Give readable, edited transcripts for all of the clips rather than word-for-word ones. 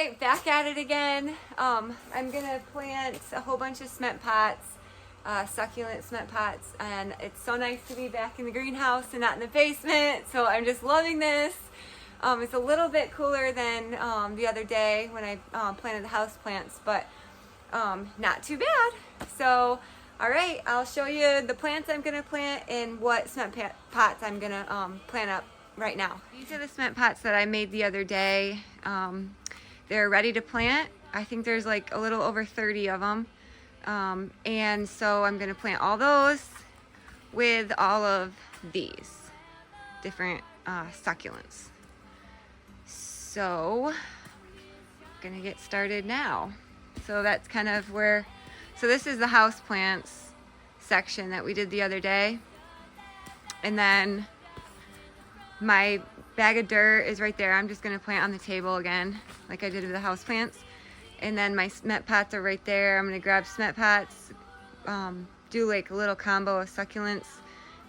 right, back at it again. I'm gonna plant a whole bunch of cement pots, succulent cement pots, and it's so nice to be back in the greenhouse and not in the basement. So I'm just loving this. It's a little bit cooler than the other day when I planted the house plants, but not too bad. So, all right, I'll show you the plants I'm gonna plant and what cement pots I'm gonna plant up right now. These are the cement pots that I made the other day. They're ready to plant. I think there's like a little over 30 of them. And so I'm gonna plant all those with all of these different succulents. So, gonna get started now. So that's kind of where, so this is the house plants section that we did the other day. And then my bag of dirt is right there. I'm just gonna plant on the table again, like I did with the house plants. And then my cement pots are right there. I'm gonna grab cement pots, do like a little combo of succulents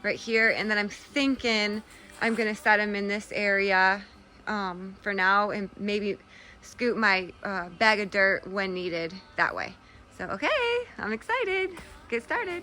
right here. And then I'm thinking I'm gonna set them in this area for now, and maybe scoop my bag of dirt when needed that way. So, okay, I'm excited. Get started.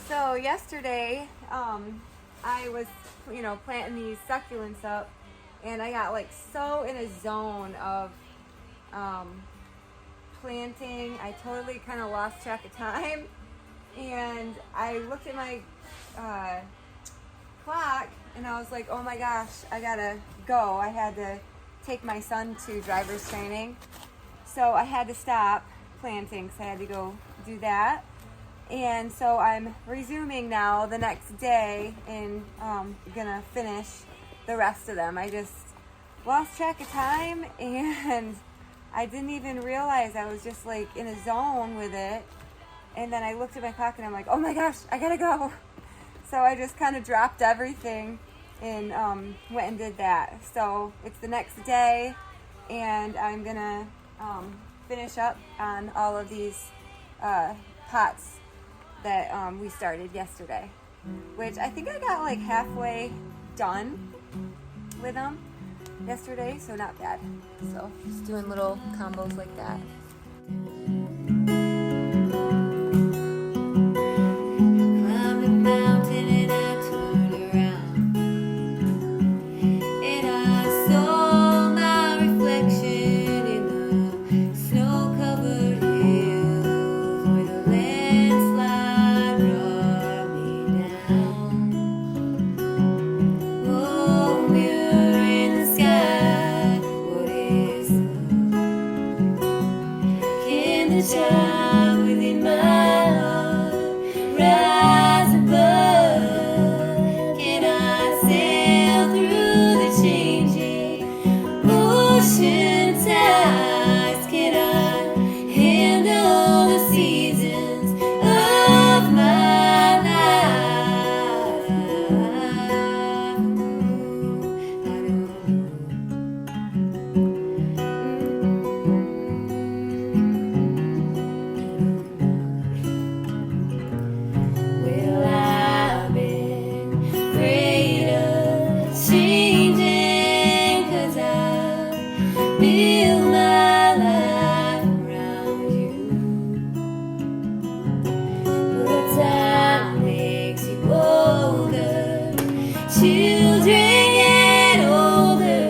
So yesterday, I was, planting these succulents up, and I got like so in a zone of planting. I totally kind of lost track of time, and I looked at my clock, and I was like, oh my gosh, I gotta go. I had to take my son to driver's training, so I had to stop planting, so I had to go do that. And so I'm resuming now the next day, and gonna finish the rest of them. I just lost track of time, and I didn't even realize I was just like in a zone with it. And then I looked at my clock and I'm like, oh my gosh, I gotta go. So I just kind of dropped everything and went and did that. So it's the next day, and I'm gonna finish up on all of these pots that we started yesterday, which I think I got like halfway done with them yesterday, so not bad. So just doing little combos like that. In the Children get older,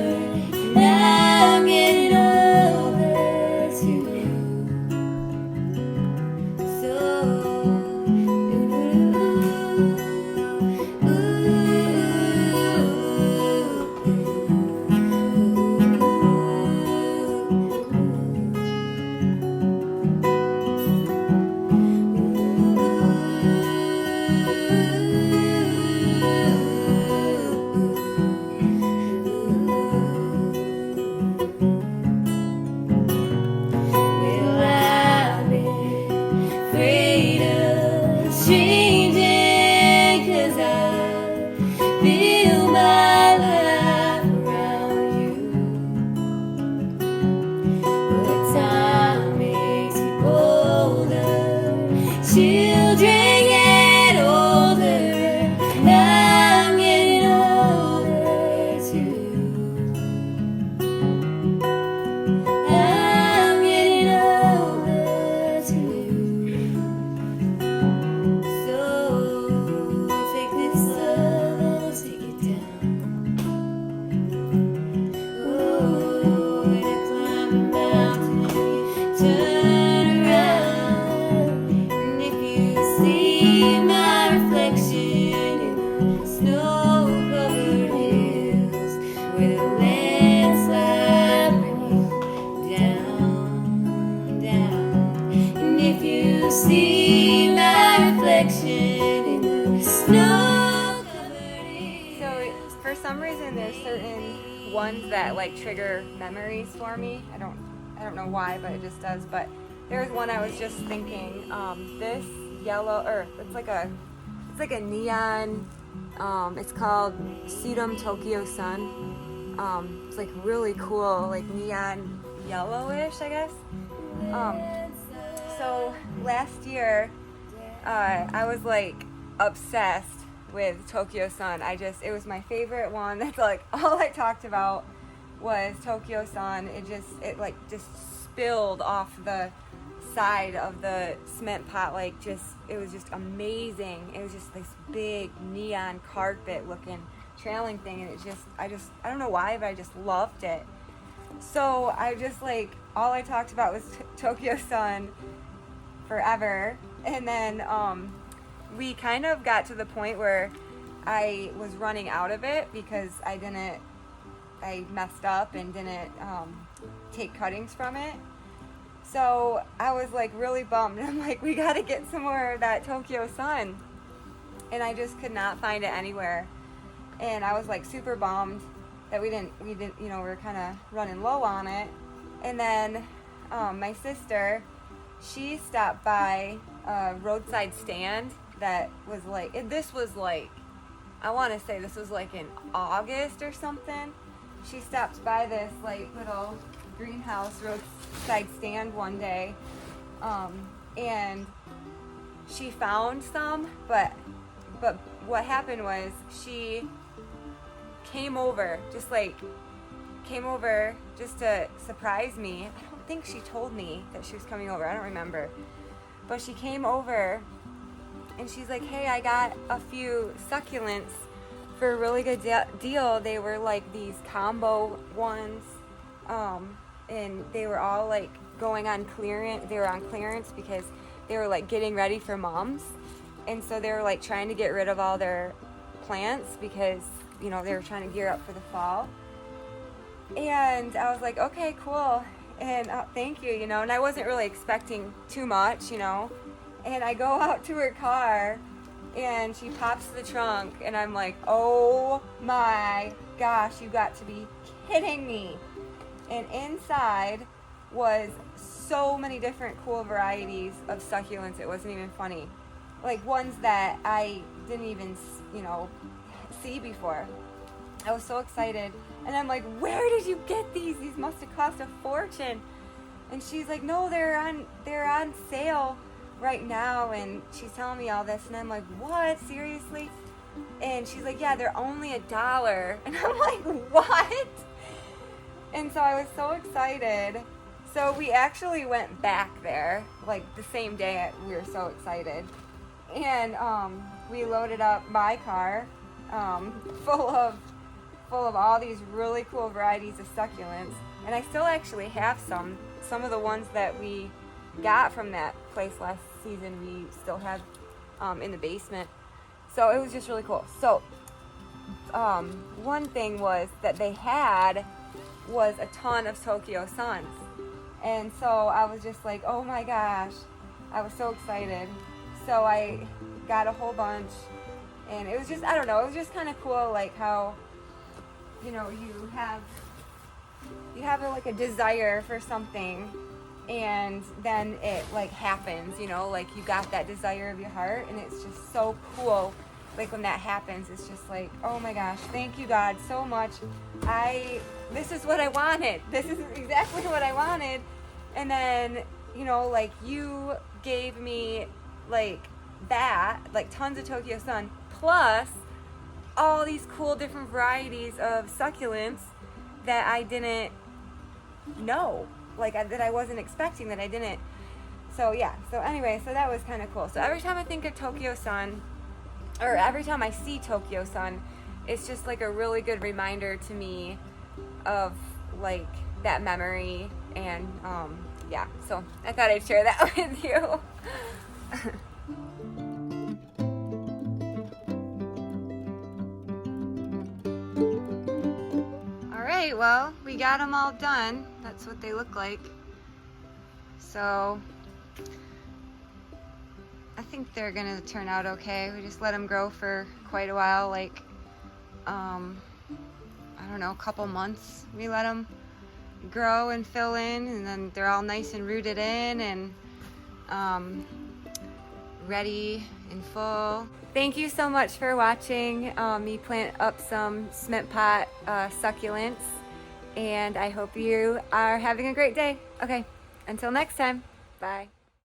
and I'm getting older too. So, well, I've been afraid of changing, 'cause I build my life around you. But time makes you older, children get older, and I'm getting older too. I'm getting older too. So take this love and take it down. Oh, when I climb a mountain and you turn around, and if you see my reflection in the snow-covered hills where the landslide brings you down, and if you see my reflection in the snow-covered hills. So for some reason, there's certain ones that like trigger memories for me. I don't know why, but it just does. But there's one I was just thinking. This yellow, or it's like a neon. It's called Sedum Tokyo Sun. It's like really cool, like neon yellowish, I guess. So last year, I was like obsessed with Tokyo Sun. It was my favorite one. That's like all I talked about was Tokyo Sun. It just spilled off the side of the cement pot, it was just amazing. It was just this big neon carpet looking trailing thing, and I don't know why, but I just loved it. So I just all I talked about was Tokyo Sun forever. And then we kind of got to the point where I was running out of it because I messed up and didn't take cuttings from it. So I was really bummed. I'm like, we got to get some more of that Tokyo Sun. And I just could not find it anywhere. And I was super bummed that we didn't, we were kind of running low on it. And then my sister, she stopped by a roadside stand that was I want to say this was in August or something. She stopped by this little greenhouse roadside stand one day, and she found some, but what happened was she came over just to surprise me. I don't think she told me that she was coming over. I don't remember, but she came over and she's like, hey, I got a few succulents for a really good deal. They were these combo ones, and they were all going on clearance. They were on clearance because they were getting ready for mums, and so they were trying to get rid of all their plants because they were trying to gear up for the fall. And I was like, okay, cool, and thank you, and I wasn't really expecting too much, and I go out to her car and she pops the trunk, and I'm like, oh my gosh, you got to be kidding me. And inside was so many different cool varieties of succulents, it wasn't even funny. Ones that I didn't even, see before. I was so excited. And I'm like, where did you get these? These must have cost a fortune. And she's like, no, they're on sale right now. And she's telling me all this, and I'm like, what? Seriously? And she's like, yeah, they're only $1. And I'm like, what? And so I was so excited. So we actually went back there the same day. We were so excited. And we loaded up my car full of all these really cool varieties of succulents. And I still actually have some of the ones that we got from that place last season. We still have in the basement. So it was just really cool. So one thing was that they had was a ton of Tokyo Suns. And so I was just like, oh my gosh, I was so excited. So I got a whole bunch, and it was just, I don't know, it was just kind of cool, like how, you know, you have like a desire for something, and then it like happens, you know, like you got that desire of your heart, and it's just so cool. Like when that happens, it's just like, oh my gosh, thank you God so much. This is what I wanted. This is exactly what I wanted. And then, you know, like you gave me like that, like tons of Tokyo Sun, plus all these cool different varieties of succulents that I didn't know, like that I wasn't expecting, that I didn't. So yeah, so anyway, so that was kind of cool. So every time I think of Tokyo Sun, or every time I see Tokyo Sun, it's just like a really good reminder to me of like that memory. And yeah, so I thought I'd share that with you. Alright, well, we got them all done. That's what they look like. So I think they're gonna turn out okay. We just let them grow for quite a while, like I don't know, a couple months. We let them grow and fill in, and then they're all nice and rooted in and ready and full. Thank you so much for watching me plant up some cement pot succulents, and I hope you are having a great day. Okay, until next time, bye.